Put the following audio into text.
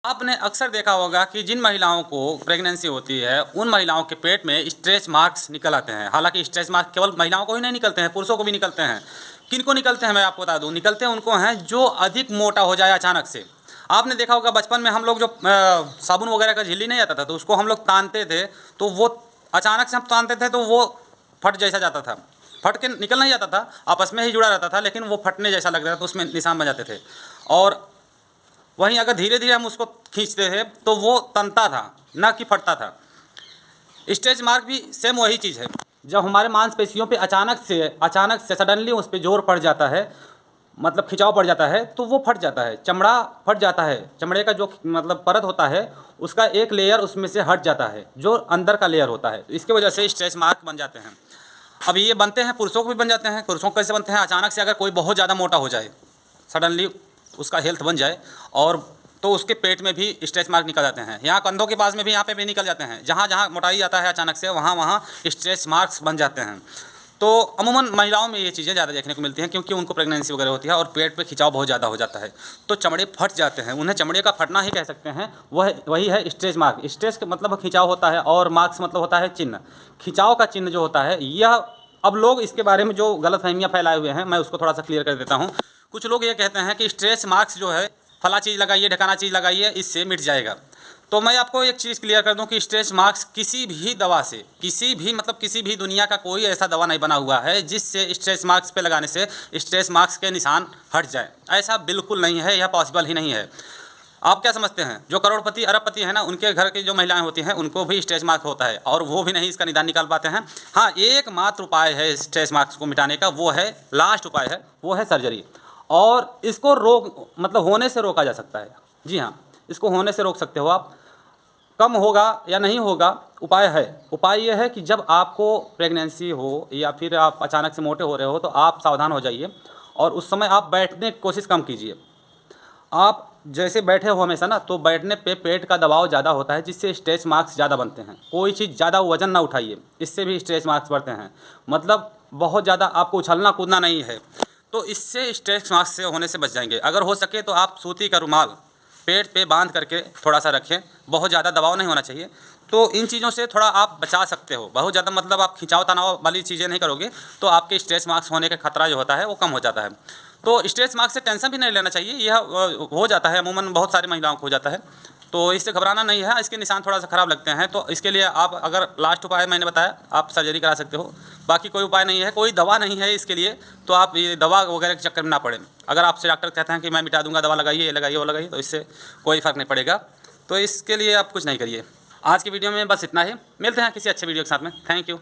आपने अक्सर देखा होगा कि जिन महिलाओं को प्रेगनेंसी होती है उन महिलाओं के पेट में स्ट्रेच मार्क्स निकल आते हैं। हालांकि स्ट्रेच मार्क्स केवल महिलाओं को ही नहीं निकलते हैं, पुरुषों को भी निकलते हैं। किन को निकलते हैं मैं आपको बता दूं, निकलते हैं उनको हैं जो अधिक मोटा हो जाए अचानक से। आपने देखा होगा बचपन में हम लोग जो साबुन वगैरह का झिल्ली नहीं आता था तो उसको हम लोग तानते थे, तो वो अचानक से हम तानते थे तो वो फट जैसा जाता था, फट के निकल नहीं जाता था, आपस में ही जुड़ा रहता था, लेकिन वो फटने जैसा लग रहा था तो उसमें निशान बन जाते थे। और वहीं अगर धीरे धीरे हम उसको खींचते थे तो वो तनता था, ना कि फटता था। स्ट्रेच मार्क भी सेम वही चीज़ है। जब हमारे मांसपेशियों पे अचानक से सडनली उस पर जोर पड़ जाता है, मतलब खिंचाव पड़ जाता है, तो वो फट जाता है, चमड़ा फट जाता है। चमड़े का जो मतलब परत होता है उसका एक लेयर उसमें से हट जाता है, जो अंदर का लेयर होता है। इसकी वजह से स्ट्रेच मार्क बन जाते हैं। अब ये बनते हैं, पुरुषों को भी बन जाते हैं। पुरुषों को कैसे बनते हैं, अचानक से अगर कोई बहुत ज़्यादा मोटा हो जाए, सडनली उसका हेल्थ बन जाए, और तो उसके पेट में भी स्ट्रेच मार्क निकल जाते हैं। यहाँ कंधों के पास में भी यहाँ पे भी निकल जाते हैं। जहाँ जहाँ मोटाई आता है अचानक से वहाँ वहाँ स्ट्रेच मार्क्स बन जाते हैं। तो अमूमन महिलाओं में ये चीज़ें ज़्यादा देखने को मिलती हैं, क्योंकि उनको प्रेगनेंसी वगैरह होती है और पेट पे खिंचाव बहुत ज़्यादा हो जाता है, तो चमड़े फट जाते हैं। उन्हें चमड़े का फटना ही कह सकते हैं। वही है स्ट्रेच मार्क। स्ट्रेच का मतलब खिंचाव होता है और मार्क्स मतलब होता है चिन्ह। खिंचाव का चिन्ह जो होता है यह, अब लोग इसके बारे में जो गलतफहमियाँ फैलाए हुए हैं मैं उसको थोड़ा सा क्लियर कर देता हूँ। कुछ लोग ये कहते हैं कि स्ट्रेच मार्क्स जो है फला चीज़ लगाइए, ढकाना चीज़ लगाइए, इससे मिट जाएगा। तो मैं आपको एक चीज़ क्लियर कर दूं कि स्ट्रेच मार्क्स किसी भी दवा से, किसी भी दुनिया का कोई ऐसा दवा नहीं बना हुआ है जिससे स्ट्रेच मार्क्स पे लगाने से स्ट्रेच मार्क्स के निशान हट जाए। ऐसा बिल्कुल नहीं है, यह पॉसिबल ही नहीं है। आप क्या समझते हैं, जो करोड़पति अरबपति हैं ना, उनके घर की जो महिलाएं होती हैं उनको भी स्ट्रेच मार्क होता है और वो भी नहीं इसका निदान निकाल पाते हैं। हाँ, एकमात्र उपाय है स्ट्रेच मार्क्स को मिटाने का, वो है, लास्ट उपाय है, वो है सर्जरी। और इसको होने से रोका जा सकता है। जी हाँ, इसको होने से रोक सकते हो आप। कम होगा या नहीं होगा, उपाय है। उपाय ये है कि जब आपको प्रेगनेंसी हो या फिर आप अचानक से मोटे हो रहे हो तो आप सावधान हो जाइए और उस समय आप बैठने की कोशिश कम कीजिए। आप जैसे बैठे हो हमेशा ना, तो बैठने पे पेट का दबाव ज़्यादा होता है जिससे स्ट्रेच मार्क्स ज़्यादा बनते हैं। कोई चीज़ ज़्यादा वजन ना उठाइए, इससे भी स्ट्रेच मार्क्स बढ़ते हैं। मतलब बहुत ज़्यादा आपको उछलना कूदना नहीं है, तो इससे स्ट्रेच मार्क्स से होने से बच जाएंगे। अगर हो सके तो आप सूती का रुमाल पेट पे बांध करके थोड़ा सा रखें, बहुत ज़्यादा दबाव नहीं होना चाहिए। तो इन चीज़ों से थोड़ा आप बचा सकते हो। बहुत ज़्यादा मतलब आप खिंचाव तनाव वाली चीज़ें नहीं करोगे तो आपके स्ट्रेच मार्क्स होने का खतरा जो होता है वो कम हो जाता है। तो स्ट्रेच मार्क्स से टेंशन भी नहीं लेना चाहिए, यह हो जाता है, अमूमन बहुत सारी महिलाओं को हो जाता है, तो इससे घबराना नहीं है। इसके निशान थोड़ा सा ख़राब लगते हैं, तो इसके लिए आप, अगर लास्ट उपाय मैंने बताया, आप सर्जरी करा सकते हो। बाकी कोई उपाय नहीं है, कोई दवा नहीं है इसके लिए, तो आप ये दवा वगैरह के चक्कर में ना पड़े। अगर आपसे डॉक्टर कहते हैं कि मैं मिटा दूंगा, दवा लगाइए, ये लगाइए, वो लगाइए, तो इससे कोई फ़र्क नहीं पड़ेगा। तो इसके लिए आप कुछ नहीं करिए। आज की वीडियो में बस इतना ही। मिलते हैं किसी अच्छे वीडियो के साथ में। Thank you.